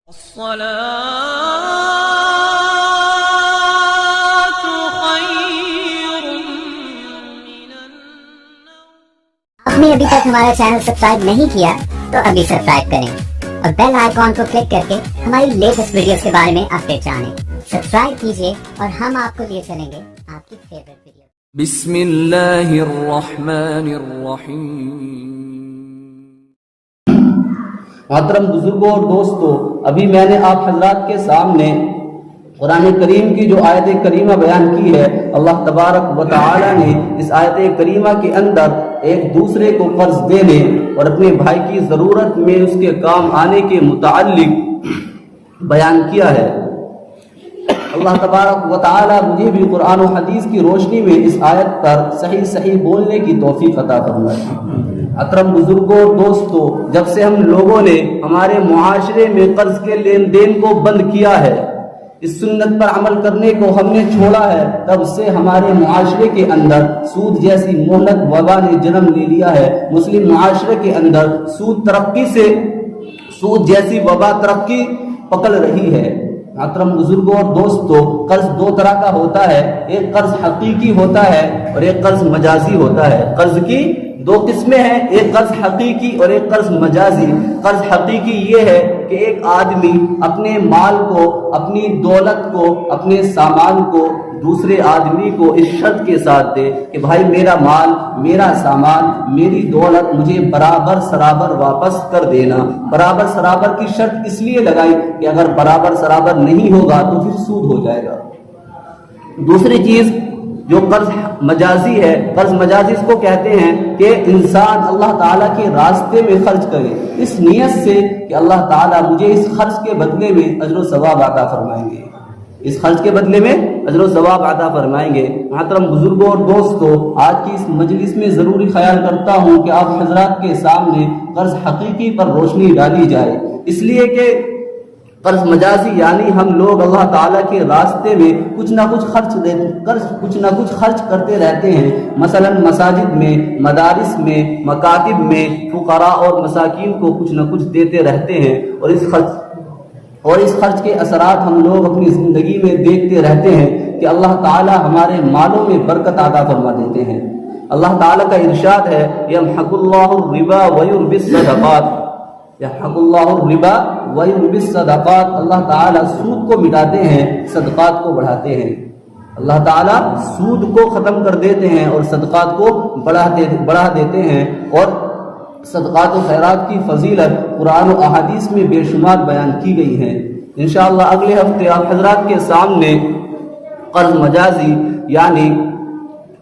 الصلاة خير من النوم۔ آپ نے ابھی تک ہمارا چینل سبسکرائب نہیں کیا تو ابھی سبسکرائب کریں اور بیل آئیکن کو کلک کر کے ہماری لیٹسٹ ویڈیوز کے بارے میں اپڈیٹ جانیں۔ سبسکرائب کیجیے اور ہم آپ کو لیے چلیں گے آپ کی فیوریٹ ویڈیو۔ بسم اللہ الرحمن الرحیم۔ محترم بزرگوں اور دوستو، ابھی میں نے آپ حضرات کے سامنے قرآن کریم کی جو آیت کریمہ بیان کی ہے، اللہ تبارک و تعالی نے اس آیت کریمہ کے اندر ایک دوسرے کو قرض دینے اور اپنے بھائی کی ضرورت میں اس کے کام آنے کے متعلق بیان کیا ہے۔ اللہ تبارک و تعالی مجھے بھی قرآن و حدیث کی روشنی میں اس آیت پر صحیح بولنے کی توفیق عطا فرمائے۔ محترم بزرگوں دوستو، جب سے ہم لوگوں نے ہمارے معاشرے میں قرض کے لین دین کو بند کیا ہے، اس سنت پر عمل کرنے کو ہم نے چھوڑا ہے، تب سے ہمارے معاشرے کے اندر سود جیسی مہلک وبا نے جنم لے لیا ہے۔ مسلم معاشرے کے اندر سود جیسی وبا ترقی پکڑ رہی ہے۔ محترم بزرگوں اور دوستو، قرض دو طرح کا ہوتا ہے، ایک قرض حقیقی ہوتا ہے اور ایک قرض مجازی ہوتا ہے۔ قرض کی دو قسمیں ہیں، ایک قرض حقیقی اور ایک قرض مجازی۔ قرض حقیقی یہ ہے کہ ایک آدمی اپنے مال کو، اپنی دولت کو، اپنے سامان کو دوسرے آدمی کو اس شرط کے ساتھ دے کہ بھائی میرا مال، میرا سامان، میری دولت مجھے برابر سرابر واپس کر دینا۔ برابر سرابر کی شرط اس لیے لگائی کہ اگر برابر سرابر نہیں ہوگا تو پھر سود ہو جائے گا۔ دوسری چیز جو قرض مجازی ہے، قرض مجازی اس کو کہتے ہیں کہ انسان اللہ تعالیٰ کے راستے میں خرچ کرے اس نیت سے کہ اللہ تعالیٰ مجھے اس خرچ کے بدلے میں اجر و ثواب عطا فرمائیں گے، اس خرچ کے بدلے میں اجر و ثواب عطا فرمائیں گے۔ محترم بزرگوں اور دوستو، آج کی اس مجلس میں ضروری خیال کرتا ہوں کہ آپ حضرات کے سامنے قرض حقیقی پر روشنی ڈالی جائے، اس لیے کہ قرض مجازی یعنی ہم لوگ اللہ تعالیٰ کے راستے میں کچھ نہ کچھ خرچ کرتے رہتے ہیں، مثلا مساجد میں، مدارس میں، مکاتب میں فقراء اور مساکین کو کچھ نہ کچھ دیتے رہتے ہیں، اور اس خرچ کے اثرات ہم لوگ اپنی زندگی میں دیکھتے رہتے ہیں کہ اللہ تعالیٰ ہمارے مالوں میں برکت عطا فرما دیتے ہیں۔ اللہ تعالیٰ کا ارشاد ہے، یمحق اللہ الربا ویربی الصدقات، یمحق اللہ الربا ویربی الصدقات، اللہ تعالیٰ سود کو مٹاتے ہیں، صدقات کو بڑھاتے ہیں۔ اللہ تعالیٰ سود کو ختم کر دیتے ہیں اور صدقات کو بڑھا دیتے ہیں، اور صدقات و خیرات کی فضیلت قرآن و احادیث میں بے شمار بیان کی گئی ہے۔ انشاءاللہ اگلے ہفتے آپ حضرات کے سامنے قرض مجازی یعنی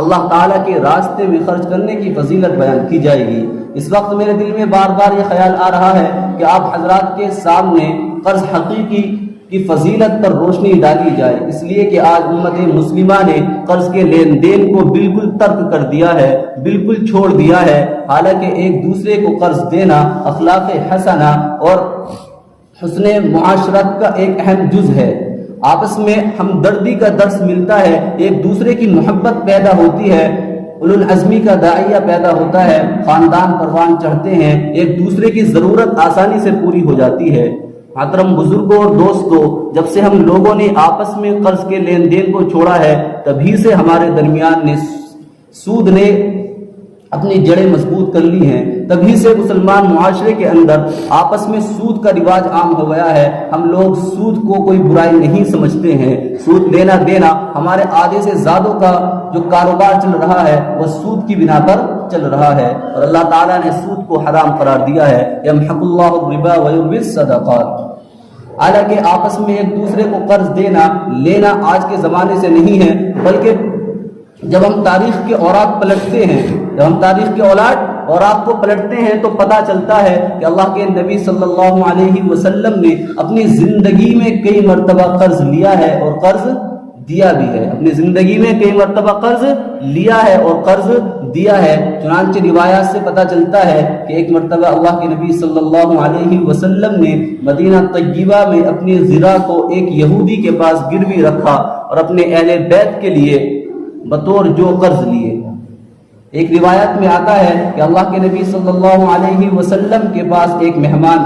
اللہ تعالیٰ کے راستے میں خرچ کرنے کی فضیلت بیان کی جائے گی۔ اس وقت میرے دل میں بار بار یہ خیال آ رہا ہے کہ آپ حضرات کے سامنے قرض حقیقی کی فضیلت پر روشنی ڈالی جائے، اس لیے کہ آج امت مسلمہ نے قرض کے لین دین کو بالکل ترک کر دیا ہے، بالکل چھوڑ دیا ہے، حالانکہ ایک دوسرے کو قرض دینا اخلاق حسنہ اور حسن معاشرت کا ایک اہم جز ہے۔ آپس میں ہمدردی کا درس ملتا ہے، ایک دوسرے کی محبت پیدا ہوتی ہے، اولو العزمی کا داعیہ پیدا ہوتا ہے، خاندان پروان چڑھتے ہیں، ایک دوسرے کی ضرورت آسانی سے پوری ہو جاتی ہے۔ محترم بزرگوں اور دوستو، جب سے ہم لوگوں نے آپس میں قرض کے لین دین کو چھوڑا ہے، تبھی سے ہمارے درمیان نے سود نے اپنی جڑیں مضبوط کر لی ہیں، تبھی سے مسلمان معاشرے کے اندر آپس میں سود کا رواج عام ہو گیا ہے۔ ہم لوگ سود کو کوئی برائی نہیں سمجھتے ہیں، سود لینا دینا ہمارے آدھے سے زیادہ کا جو کاروبار چل رہا ہے وہ سود کی بنا پر چل رہا ہے، اور اللہ تعالیٰ نے سود کو حرام قرار دیا ہے۔ یمحق اللہ الربا ویربی الصدقات۔ حالانکہ آپس میں ایک دوسرے کو قرض دینا لینا آج کے زمانے سے نہیں ہے، بلکہ جب ہم تاریخ کے اوراق پلٹتے ہیں، کو پلٹتے ہیں تو پتہ چلتا ہے کہ اللہ کے نبی صلی اللہ علیہ وسلم نے اپنی زندگی میں کئی مرتبہ قرض لیا ہے اور قرض دیا بھی ہے، اپنی زندگی میں کئی مرتبہ قرض لیا ہے اور قرض دیا ہے۔ چنانچہ روایات سے پتہ چلتا ہے کہ ایک مرتبہ اللہ کے نبی صلی اللہ علیہ وسلم نے مدینہ طیبہ میں اپنی زرع کو ایک یہودی کے پاس گروی رکھا اور اپنے اہل بیت کے لیے بطور جو قرض لیے۔ ایک روایت میں آتا ہے کہ اللہ کے نبی صلی اللہ علیہ وسلم کے پاس ایک مہمان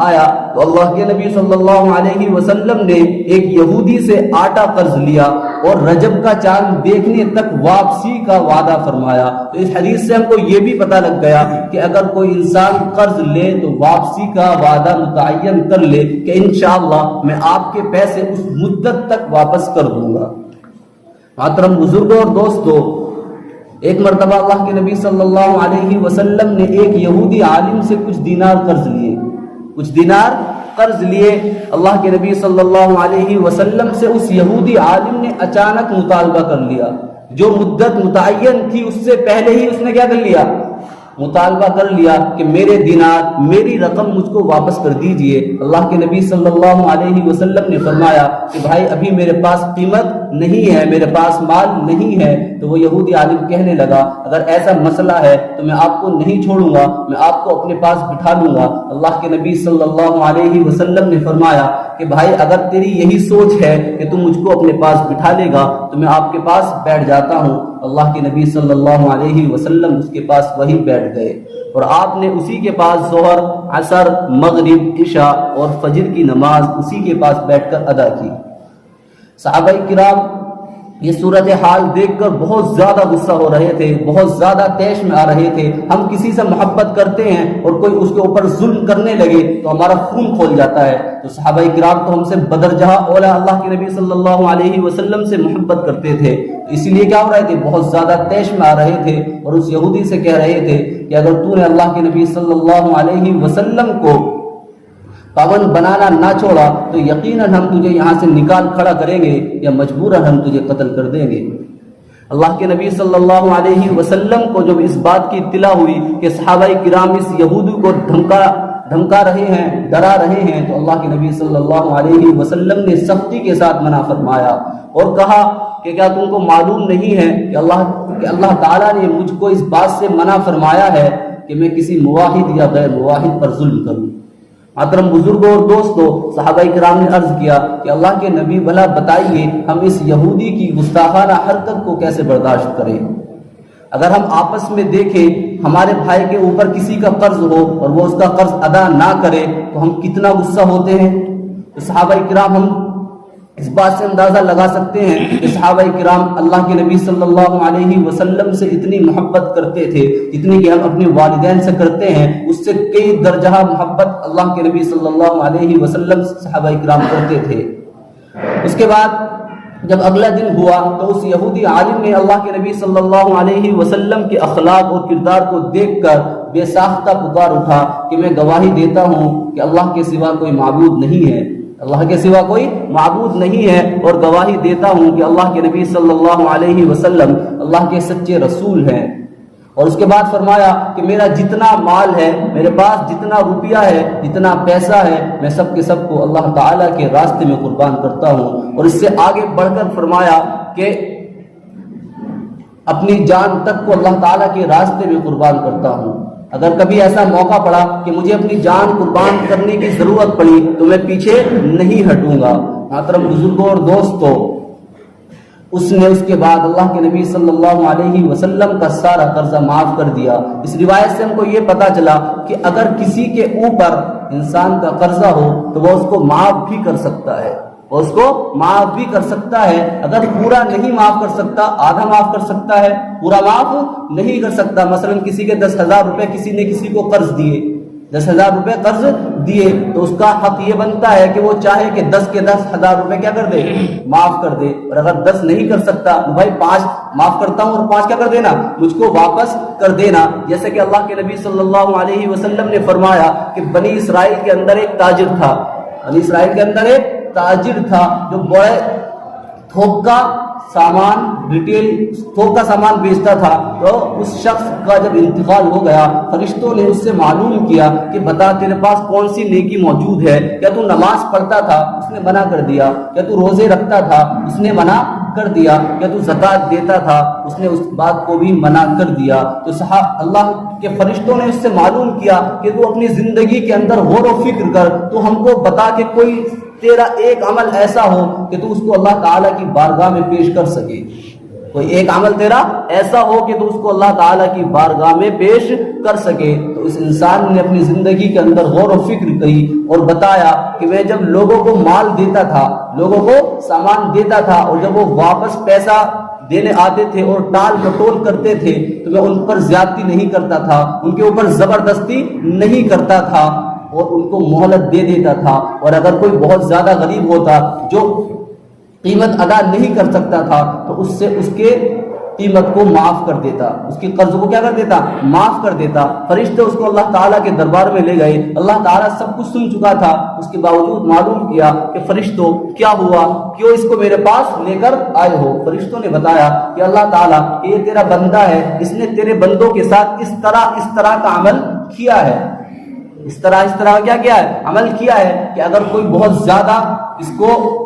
آیا تو اللہ کے نبی صلی اللہ علیہ وسلم نے ایک یہودی سے آٹا قرض لیا اور رجب کا چاند دیکھنے تک واپسی کا وعدہ فرمایا۔ تو اس حدیث سے ہم کو یہ بھی پتہ لگ گیا کہ اگر کوئی انسان قرض لے تو واپسی کا وعدہ متعین کر لے کہ انشاءاللہ میں آپ کے پیسے اس مدت تک واپس کر دوں گا۔ محترم بزرگوں اور دوستو، ایک مرتبہ اللہ کے نبی صلی اللہ علیہ وسلم نے ایک یہودی عالم سے کچھ دینار قرض لیے۔ اللہ کے نبی صلی اللہ علیہ وسلم سے اس یہودی عالم نے اچانک مطالبہ کر لیا، جو مدت متعین تھی اس سے پہلے ہی اس نے کیا کر لیا؟ مطالبہ کر لیا کہ میرے دینار، میری رقم مجھ کو واپس کر دیجئے۔ اللہ کے نبی صلی اللہ علیہ وسلم نے فرمایا کہ بھائی ابھی میرے پاس قیمت نہیں ہے، میرے پاس مال نہیں ہے۔ تو وہ یہودی عالم کہنے لگا اگر ایسا مسئلہ ہے تو میں آپ کو نہیں چھوڑوں گا، میں آپ کو اپنے پاس بٹھا لوں گا۔ اللہ کے نبی صلی اللہ علیہ وسلم نے فرمایا کہ بھائی اگر تیری یہی سوچ ہے کہ تم مجھ کو اپنے پاس بٹھا لے گا تو میں آپ کے پاس بیٹھ جاتا ہوں۔ اللہ کے نبی صلی اللہ علیہ وسلم اس کے پاس وہی بیٹھ گئے اور آپ نے اسی کے پاس ظہر، عصر، مغرب، عشاء اور فجر کی نماز اسی کے پاس بیٹھ کر ادا کی۔ صحابہ کرام یہ صورتحال دیکھ کر بہت زیادہ غصہ ہو رہے تھے، بہت زیادہ طیش میں آ رہے تھے۔ ہم کسی سے محبت کرتے ہیں اور کوئی اس کے اوپر ظلم کرنے لگے تو ہمارا خون کھول جاتا ہے۔ تو صحابہ کرام تو ہم سے بدرجہ اولا اللہ کے نبی صلی اللہ علیہ وسلم سے محبت کرتے تھے، اس لیے کیا ہو رہے تھے؟ بہت زیادہ طیش میں آ رہے تھے اور اس یہودی سے کہہ رہے تھے کہ اگر تو نے اللہ کے نبی صلی اللہ علیہ وسلم کو پابند بنانا نہ چھوڑا تو یقیناً ہم تجھے یہاں سے نکال کھڑا کریں گے یا مجبوراً ہم تجھے قتل کر دیں گے۔ اللہ کے نبی صلی اللہ علیہ وسلم کو جب اس بات کی اطلاع ہوئی کہ صحابہ کرام اس یہودی کو دھمکا رہے ہیں، ڈرا رہے ہیں، تو اللہ کے نبی صلی اللہ علیہ وسلم نے سختی کے ساتھ منع فرمایا اور کہا کہ کیا تم کو معلوم نہیں ہے کہ اللہ تعالیٰ نے مجھ کو اس بات سے منع فرمایا ہے کہ میں کسی مواحد یا غیر مواحد پر ظلم کروں۔ محترم بزرگوں اور دوستو، صحابہ کرام نے عرض کیا کہ اللہ کے نبی بھلا بتائیے ہم اس یہودی کی گستاخانہ حرکت کو کیسے برداشت کریں؟ اگر ہم آپس میں دیکھیں ہمارے بھائی کے اوپر کسی کا قرض ہو اور وہ اس کا قرض ادا نہ کرے تو ہم کتنا غصہ ہوتے ہیں۔ تو صحابہ کرام ہم اس بات سے اندازہ لگا سکتے ہیں کہ صحابہ کرام اللہ کے نبی صلی اللہ علیہ وسلم سے اتنی محبت کرتے تھے جتنی کہ ہم اپنے والدین سے کرتے ہیں، اس سے کئی درجہ محبت اللہ کے نبی صلی اللہ علیہ وسلم صحابہ کرام کرتے تھے۔ اس کے بعد جب اگلا دن ہوا تو اس یہودی عالم نے اللہ کے نبی صلی اللہ علیہ وسلم کے اخلاق اور کردار کو دیکھ کر بے ساختہ پکار اٹھا کہ میں گواہی دیتا ہوں کہ اللہ کے سوا کوئی معبود نہیں ہے، اللہ کے سوا کوئی معبود نہیں ہے، اور گواہی دیتا ہوں کہ اللہ کے نبی صلی اللہ علیہ وسلم اللہ کے سچے رسول ہیں۔ اور اس کے بعد فرمایا کہ میرا جتنا مال ہے، میرے پاس جتنا روپیہ ہے، جتنا پیسہ ہے، میں سب کے سب کو اللہ تعالیٰ کے راستے میں قربان کرتا ہوں۔ اور اس سے آگے بڑھ کر فرمایا کہ اپنی جان تک کو اللہ تعالیٰ کے راستے میں قربان کرتا ہوں۔ اگر کبھی ایسا موقع پڑا کہ مجھے اپنی جان قربان کرنے کی ضرورت پڑی تو میں پیچھے نہیں ہٹوں گا۔ محترم بزرگوں اور دوستو، اس نے اس کے بعد اللہ کے نبی صلی اللہ علیہ وسلم کا سارا قرضہ معاف کر دیا۔ اس روایت سے ہم کو یہ پتا چلا کہ اگر کسی کے اوپر انسان کا قرضہ ہو تو وہ اس کو معاف بھی کر سکتا ہے، وہ اس کو معاف بھی کر سکتا ہے۔ اگر پورا نہیں معاف کر سکتا، آدھا معاف کر سکتا ہے، پورا معاف نہیں کر سکتا۔ مثلا کسی کے 10,000 روپے کسی نے کسی کو قرض دیے، 10,000 روپے قرض دیے، تو اس کا حق یہ بنتا ہے کہ وہ چاہے کہ 10 کے 10,000 روپے کیا کر دے؟ معاف کر دے۔ اور اگر 10 نہیں کر سکتا تو بھائی 5 معاف کرتا ہوں اور 5 کیا کر دینا؟ مجھ کو واپس کر دینا۔ جیسے کہ اللہ کے نبی صلی اللہ علیہ وسلم نے فرمایا کہ بنی اسرائیل کے اندر ایک تاجر تھا، بنی اسرائیل کے اندر ایک تاجر تھا جو بڑے تھوک کا سامان، ریٹیل تھوک کا سامان بیچتا تھا۔ تو اس شخص کا جب انتقال ہو گیا، فرشتوں نے اس سے معلوم کیا کہ بتا تیرے پاس کون سی نیکی موجود ہے؟ کیا تو نماز پڑھتا تھا؟ اس نے منع کر دیا۔ کیا تو روزے رکھتا تھا؟ اس نے منع کر دیا۔ کیا تو زکوٰۃ دیتا تھا؟ اس نے اس بات کو بھی منع کر دیا۔ تو اللہ کے فرشتوں نے اس سے معلوم کیا کہ تو اپنی زندگی کے اندر غور و فکر کر، تو ہم کو بتا کہ کوئی تیرا ایک عمل ایسا ہو کہ تو اس کو اللہ تعالیٰ کی بارگاہ میں پیش کر سکے۔ کوئی ایک عمل تیرا ایسا ہو کہ تو اس کو اللہ تعالیٰ کی بارگاہ میں پیش کر سکے. تو اس انسان نے اپنی زندگی کے اندر غور و فکر کی اور بتایا کہ میں جب لوگوں کو مال دیتا تھا, لوگوں کو سامان دیتا تھا, اور جب وہ واپس پیسہ دینے آتے تھے اور ٹال مٹول کرتے تھے تو میں ان پر زیادتی نہیں کرتا تھا, ان کے اوپر زبردستی نہیں کرتا تھا اور ان کو مہلت دے دیتا تھا. اور اگر کوئی بہت زیادہ غریب ہوتا جو قیمت ادا نہیں کر سکتا تھا تو اس سے اس کے قیمت کو معاف کر دیتا, اس کی قرض کو کیا کر دیتا, معاف کر دیتا. فرشتے اس کو اللہ تعالیٰ کے دربار میں لے گئے, اللہ تعالیٰ سب کچھ سن چکا تھا, اس کے باوجود معلوم کیا کہ فرشتوں کیا ہوا, کیوں اس کو میرے پاس لے کر آئے ہو. فرشتوں نے بتایا کہ اللہ تعالیٰ یہ تیرا بندہ ہے, اس نے تیرے بندوں کے ساتھ اس طرح کا عمل کیا ہے, اس طرح کیا ہے, عمل کیا ہے کہ اگر کوئی بہت زیادہ اس کو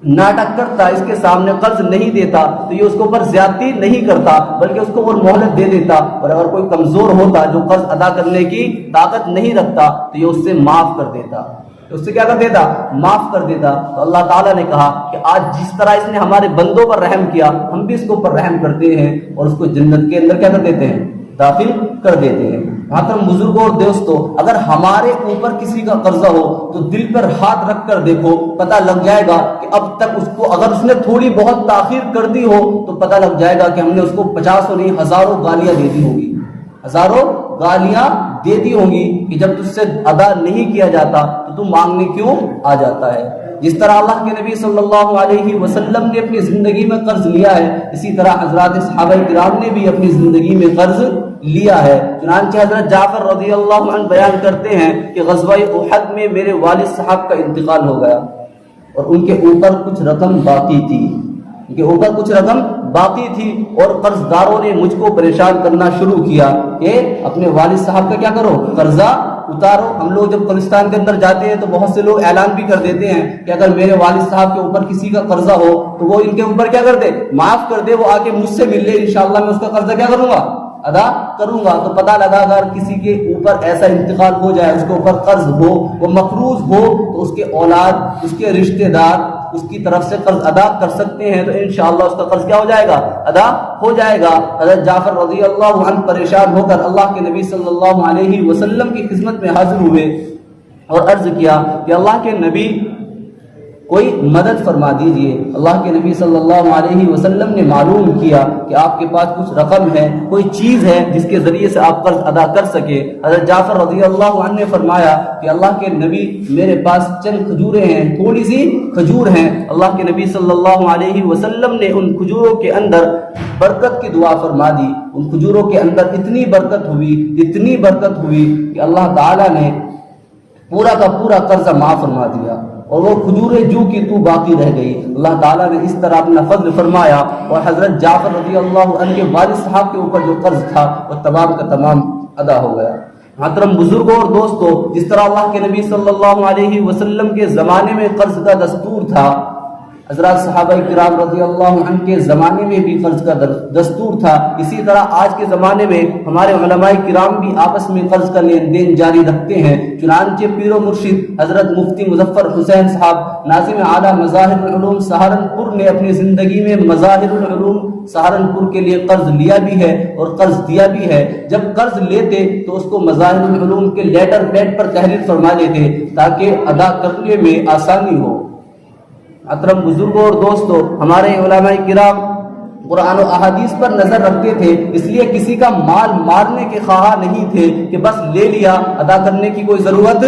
ناٹک کرتا, اس کے سامنے قرض نہیں دیتا تو یہ اس کے اوپر زیادتی نہیں کرتا بلکہ اس کو اور مہلت دے دیتا, اور اگر کوئی کمزور ہوتا جو قرض ادا کرنے کی طاقت نہیں رکھتا تو یہ اس سے معاف کر دیتا, اس سے کیا کر دیتا, معاف کر دیتا. تو اللہ تعالیٰ نے کہا کہ آج جس طرح اس نے ہمارے بندوں پر رحم کیا ہم بھی اس کے اوپر رحم کرتے ہیں اور اس کو جنت کے اندر کیا کر دیتے ہیں, داخل کر دیتے ہیں. محترم بزرگوں اور دوستوں, اگر ہمارے اوپر کسی کا قرضہ ہو تو دل پر ہاتھ رکھ کر دیکھو, پتہ لگ جائے گا کہ اب تک اس کو اگر اس نے تھوڑی بہت تاخیر کر دی ہو تو پتہ لگ جائے گا کہ ہم نے اس کو 50 نہیں ہزاروں گالیاں دے دی ہوگی, ہزاروں گالیاں دے دی ہوں گی کہ جب تجھ سے ادا نہیں کیا جاتا تو تم مانگنے کیوں آ جاتا ہے. جس طرح اللہ کے نبی صلی اللہ علیہ وسلم نے اپنی زندگی میں قرض لیا ہے, اسی طرح حضرات صحابہ کرام نے بھی اپنی زندگی میں قرض لیا ہے. چنانچہ حضرت جعفر رضی اللہ عنہ بیان کرتے ہیں کہ غزوہ احد میں میرے والد صاحب کا انتقال ہو گیا اور ان کے اوپر کچھ رقم باقی تھی, اور قرض داروں نے مجھ کو پریشان کرنا شروع کیا کہ اپنے والد صاحب کا کیا کرو, قرضہ اتارو. ہم لوگ جب قبرستان کے اندر جاتے ہیں تو بہت سے لوگ اعلان بھی کر دیتے ہیں کہ اگر میرے والد صاحب کے اوپر کسی کا قرضہ ہو تو وہ ان کے اوپر کیا کر دے, معاف کر دے, وہ آ کے مجھ سے مل لے, انشاءاللہ میں اس کا قرضہ کیا کروں گا, ادا کروں گا. تو پتہ لگا اگر کسی کے اوپر ایسا انتقال ہو جائے, اس کے اوپر قرض ہو, وہ مقروض ہو, تو اس کے اولاد, اس کے رشتہ دار اس کی طرف سے قرض ادا کر سکتے ہیں, تو انشاءاللہ اس کا قرض کیا ہو جائے گا, ادا ہو جائے گا. حضرت جعفر رضی اللہ عنہ پریشان ہو کر اللہ کے نبی صلی اللہ علیہ وسلم کی خدمت میں حاضر ہوئے اور عرض کیا کہ اللہ کے نبی کوئی مدد فرما دیجئے. اللہ کے نبی صلی اللہ علیہ وسلم نے معلوم کیا کہ آپ کے پاس کچھ رقم ہے, کوئی چیز ہے جس کے ذریعے سے آپ قرض ادا کر سکے. حضرت جعفر رضی اللہ عنہ نے فرمایا کہ اللہ کے نبی میرے پاس چند کھجوریں ہیں, تھوڑی سی کھجور ہیں. اللہ کے نبی صلی اللہ علیہ وسلم نے ان کھجوروں کے اندر برکت کی دعا فرما دی. ان کھجوروں کے اندر اتنی برکت ہوئی کہ اللہ تعالیٰ نے پورا کا پورا قرضہ معاف فرما دیا اور وہ کھجوریں جو کی تو باقی رہ گئی. اللہ تعالیٰ نے اس طرح اپنا فضل فرمایا اور حضرت جعفر رضی اللہ عنہ کے والد صاحب کے اوپر جو قرض تھا وہ تمام کا تمام ادا ہو گیا. محترم بزرگوں اور دوستوں, جس طرح اللہ کے نبی صلی اللہ علیہ وسلم کے زمانے میں قرض کا دستور تھا, حضرات صحابہ کرام رضی اللہ عنہ کے زمانے میں بھی قرض کا دستور تھا, اسی طرح آج کے زمانے میں ہمارے علماء کرام بھی آپس میں قرض کا لین دین جاری رکھتے ہیں. چنانچہ پیر و مرشد حضرت مفتی مظفر حسین صاحب ناظم اعلیٰ مظاہر العلوم سہارنپور نے اپنی زندگی میں مظاہر العلوم سہارنپور کے لیے قرض لیا بھی ہے اور قرض دیا بھی ہے. جب قرض لیتے تو اس کو مظاہر العلوم کے لیٹر پیڈ پر تحریر فرما لیتے تاکہ ادا کرنے میں آسانی ہو. محترم بزرگوں اور دوستوں, ہمارے علماء کرام قرآن و احادیث پر نظر رکھتے تھے, اس لیے کسی کا مال مارنے کے خواہاں نہیں تھے کہ بس لے لیا, ادا کرنے کی کوئی ضرورت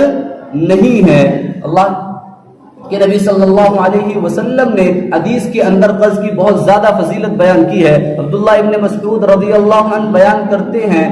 نہیں ہے. اللہ کہ نبی صلی اللہ علیہ وسلم نے حدیث کے اندر قرض کی بہت زیادہ فضیلت بیان کی ہے. عبداللہ ابن مسعود رضی اللہ عنہ بیان کرتے ہیں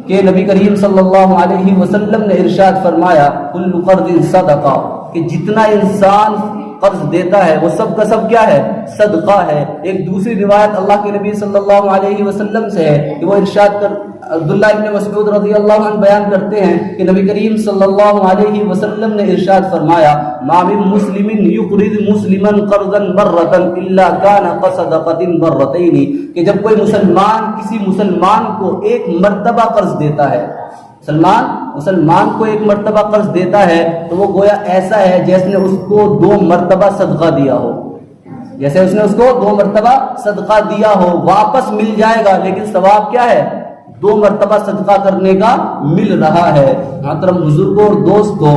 کہ نبی کریم صلی اللہ علیہ وسلم نے ارشاد فرمایا کل قرض صدقہ, کہ جتنا انسان قرض دیتا ہے وہ سب کا سب کیا ہے, صدقہ ہے. ایک دوسری روایت اللہ کے نبی صلی اللہ علیہ وسلم سے ہے کہ وہ ارشاد کر عبداللہ ابن مسعود رضی اللہ عنہ بیان کرتے ہیں کہ نبی کریم صلی اللہ علیہ وسلم نے ارشاد فرمایا ما من مسلم یقرض مسلما قرضا مرۃ الا کان قصدقۃ مرتين, کہ جب کوئی مسلمان کسی مسلمان کو ایک مرتبہ قرض دیتا ہے, مسلمان کو ایک مرتبہ قرض دیتا ہے تو وہ گویا ایسا ہے جیسے نے اس کو 2 مرتبہ صدقہ دیا ہو. جیسے اس نے اس کو 2 مرتبہ صدقہ دیا ہو، واپس مل جائے گا، لیکن ثواب کیا ہے؟ 2 مرتبہ صدقہ کرنے کا مل رہا ہے۔ محترم بزرگوں اور دوستوں،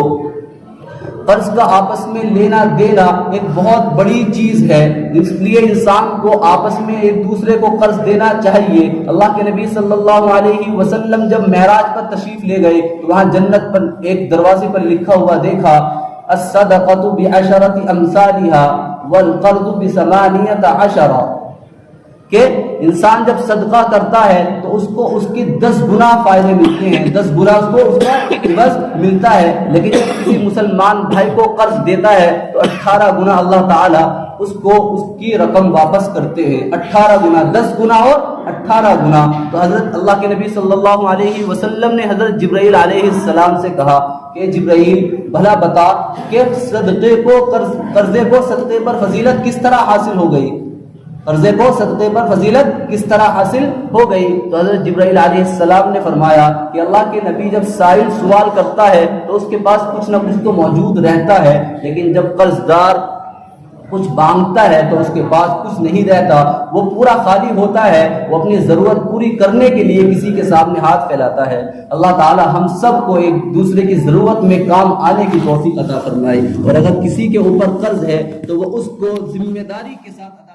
قرض کا آپس میں لینا دینا ایک بہت بڑی چیز ہے، اس لیے انسان کو آپس میں ایک دوسرے کو قرض دینا چاہیے۔ اللہ کے نبی صلی اللہ علیہ وسلم جب معراج پر تشریف لے گئے تو وہاں جنت پر ایک دروازے پر لکھا ہوا دیکھا، الصدقۃ بعشرۃ امثالها والقرض ب18، کہ انسان جب صدقہ کرتا ہے تو اس کو اس کی 10 گنا فائدے ملتے ہیں، 10 گنا اس کو اس کا عوض ملتا ہے، لیکن جب کسی مسلمان بھائی کو قرض دیتا ہے تو 18 گنا اللہ تعالیٰ اس کو اس کی رقم واپس کرتے ہیں، 18 گنا، 10 گنا اور 18 گنا۔ تو حضرت اللہ کے نبی صلی اللہ علیہ وسلم نے حضرت جبرائیل علیہ السلام سے کہا کہ جبرائیل بھلا بتا کہ قرضے کو صدقے پر فضیلت کس طرح حاصل ہو گئی، قرضے کو صدقے پر فضیلت کس طرح حاصل ہو گئی؟ تو حضرت جبرائیل علیہ السلام نے فرمایا کہ اللہ کے نبی جب سائل سوال کرتا ہے تو اس کے پاس کچھ نہ کچھ تو موجود رہتا ہے، لیکن جب قرض دار کچھ مانگتا ہے تو اس کے پاس کچھ نہیں رہتا، وہ پورا خالی ہوتا ہے، وہ اپنی ضرورت پوری کرنے کے لیے کسی کے سامنے ہاتھ پھیلاتا ہے۔ اللہ تعالی ہم سب کو ایک دوسرے کی ضرورت میں کام آنے کی توفیق عطا فرمائے، اور اگر کسی کے اوپر قرض ہے تو وہ اس کو ذمہ داری کے ساتھ